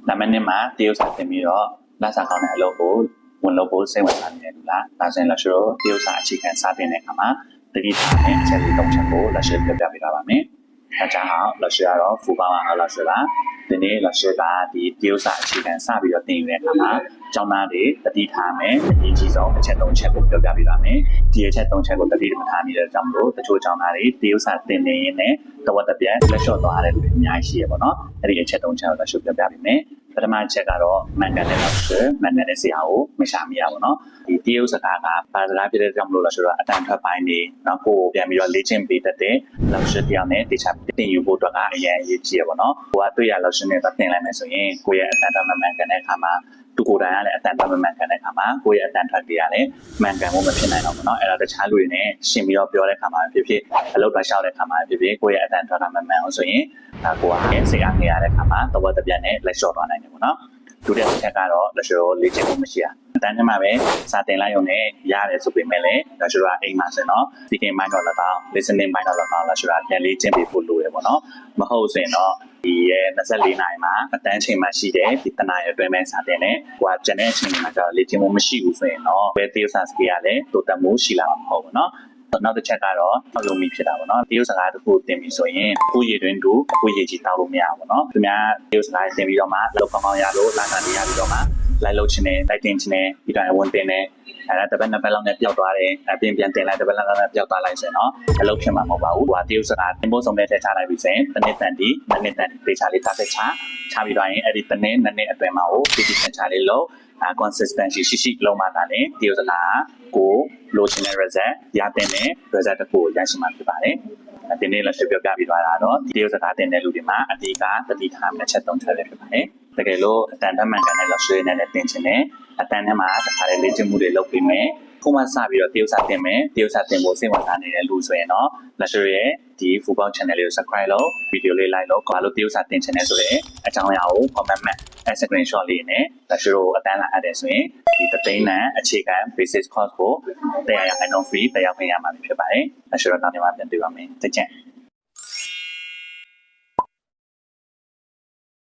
ဒါမှနဲ့မှတရုတ်စာတင်ပြီးတော့လက်စာကောင်းတဲ့အလုပ်ကိုဝင်လုပ်ဖို့စိတ်ဝင်စားနေတယ်လို့လားဒါဆိုရင်လက်ရှိတော့တရုတ်စာအခြေခံစတင်တဲ့အခါမှာတတိထားနဲ့အချက်လေး၃ချက်ကိုလက်ရှိပြပြပေးထားပါမယ်大家好，老师ကတော့福报啊老师啦ဒီနေ့老师ကဒီတရုတ်စာအခြေခံစပြီးတော့သင်ယူတဲ့အခါမှာကျောင်းသားတွေတတိထားမယ်အရေးကြီးဆုံးအချက်၃ချက်ကိုပြောပြပေးပါမယ်ဒီအချက်၃ချက်ကိုတတိမထားမိတဲ့ကြောင့်မလို့တချို့ကျောင်းသားတွေတရုတ်စာသင်နေရင်လည်းတဝက်တစ်ပြက်လက်လျှော့သွားတဲ့လူတွေအများကြီးရှိရပါတော့အဲ့ဒီအချက်၃ချက်ကို老师ပြောပြပေးမယ်ပထမအချက်ကတော့မှန်ကန်တဲ့老师မှန်ကန်တဲ့ဆရာကိုမရှာမိရပါတော့ဒီတရုတ်စကားကဘာစကားဖြစ်တဲ့ကြောင့်မလို့老师ကအတန်ထွက်ပိုင်းနေနောက်ကိုယ်ပြန်ပြီးတော့လေ့ကျင့်ပေးတတ်တဲ့老师တရားနဲ့တခြားသင်ယူဖို့အတွက်ကအရင်အရေးကြီးရပါတော့ကိုကတွေ့ရ老师နဲ့သင်လိုက်မယ်ဆိုရင်ကိုယ့်ရဲ့အတန်ထွက်မှန်ကန်တဲ့အခါမှာသူကိုယ်တိုင်ကလည်းအတန်ထွက်မှန်ကန်တဲ့အခါမှာကိုယ့်ရဲ့အတန်ထွက်တရားလည်းမှန်ကန်မှုမဖြစ်နိုင်တော့ဘူးเนาะအဲ့တော့တခြားလူတွေနဲ့ရှင်းပြီးတော့ပြောတဲ့အခါမှာဖြစ်ဖြစ်အလုပ်တစ်လျှောက်တဲ့အခါမှာဖြစ်ဖြစ်ကိုယ့်ရဲ့အတန်ထွက်ကမှန်အောင်ဆိုရင်ကိုယ်ကစိတ်အားငြိရတဲ့အခါမှာတဝက်တစ်ပြက်နဲ့လက်လျှော့သွားနိုင်တယ်ပေါ့နော်ဒုတိယအချက်ကတော့လက်လျှော့လေ့ကျင့်မှုမရှိတာအတန်းထဲမှာပဲစာသင်လိုက်ရုံနဲ့ရတယ်ဆိုပေမဲ့လည်းလက်လျှော့ကအိမ်မှာဆိုတော့ speaking mind တော့လည်းကောင်း listening mind တော့လည်းကောင်းလက်လျှော့ကပြန်လေ့ကျင့်ပေးဖို့လိုရပေါ့နော်မဟုတ်ဆိုရင်တော့ဒီရဲ့24နာရီမှာအတန်းချိန်မှာရှိတဲ့ဒီတနာရီအတွင်းမှာစာသင်တယ်ကိုကကျန်တဲ့အချိန်မှာကျတော့လေ့ကျင့်မှုမရှိဘူးဆိုရင်တော့ဘယ်တရုတ်စာစကေးကလည်းတိုးတက်မှုရှိလာမှာမဟုတ်ဘူးနော်နောက်တစ်ချက်ကတော့အလုံးမီဖြစ်တာပေါ့နော်တရုတ်စကားတစ်ခုသင်ပြီဆိုရင်အခုရေတွင်းတူအခုရေကြီးတောက်လို့မရဘူးပေါ့နော်သူများတရုတ်စကားသင်ပြီးတော့မှလောက်ကောင်းကောင်းရလို့လာခံနေရပြီးတော့မှလိုက်လို့ချင်းနေလိုက်တင်ချင်းနေဒီတိုင်းဝင်တင်နေအဲ့ဒါတစ်ပတ်နှစ်ပတ်လောက်နဲ့ပျောက်သွားတယ်အပြင်ပြန်တင်လိုက်တစ်ပတ်လောက်နဲ့ပျောက်သွားလိုက်ဆိုရင်တော့အလုပ်ဖြစ်မှာမဟုတ်ပါဘူးဟိုကတရုတ်စကားသင်ဖို့ဆုံးတဲ့ထည့်ချလိုက်ပြီဆိုရင်တစ်နှစ်တန်ဒီနှစ်တန်ဒီပေးချလေးတစ်သက်ချပြီးတော့ရင်အဲ့ဒီတစ်နှစ်အတွင်းမှာကိုဒီချလေးလို့consistency ရှိလုံးမှသာလေတရုတ်စကားကိုလိုချင်တဲ့ result ရတဲ့ result တစ်ခုကိုရရှိမှာဖြစ်ပါတယ်။ဒီနေ့လည်းပြောပြပြီးသွားတာတော့တရုတ်စကားသင်တဲ့လူတွေမှာအဓိကသတိထားမယ့်ချက်၃ချက်ပဲဖြစ်ပါတယ်။တကယ်လို့အတန်တမှန်ကန်တဲ့လက်ဆွေးနဲ့လည်းသင်ချင်တယ်။အတန်ထဲမှာတစ်ခါလေလေ့ကျင့်မှုတွေလုပ်ပြီးမယ်။ခုမှစပြီးတော့တရုတ်စာသင်မယ်။တရုတ်စာသင်ဖို့စိတ်ဝင်စားနေတဲ့လူဆိုရင်တော့လက်ဆွေးရဲ့ဒီ Football Channel လေးကို subscribe လုပ်ဗီဒီယိုလေး like လုပ်ဘာလို့တရုတ်စာသင်ချင်လဲဆိုတဲ့အကြောင်းအရာကို comment မှာscreenshot လေးနဲ့လက်ရှိကိုအတန်းလာအပ်တယ်ဆိုရင်ဒီတသိန်းနဲ့အခြေခံ basic course ကိုတရားရအောင် free တရားခွင့်ရမှာဖြစ်ပါတယ်လက်ရှိတော့နောက်နေ့မှပြန်တွေ့ပါမယ်တကြံ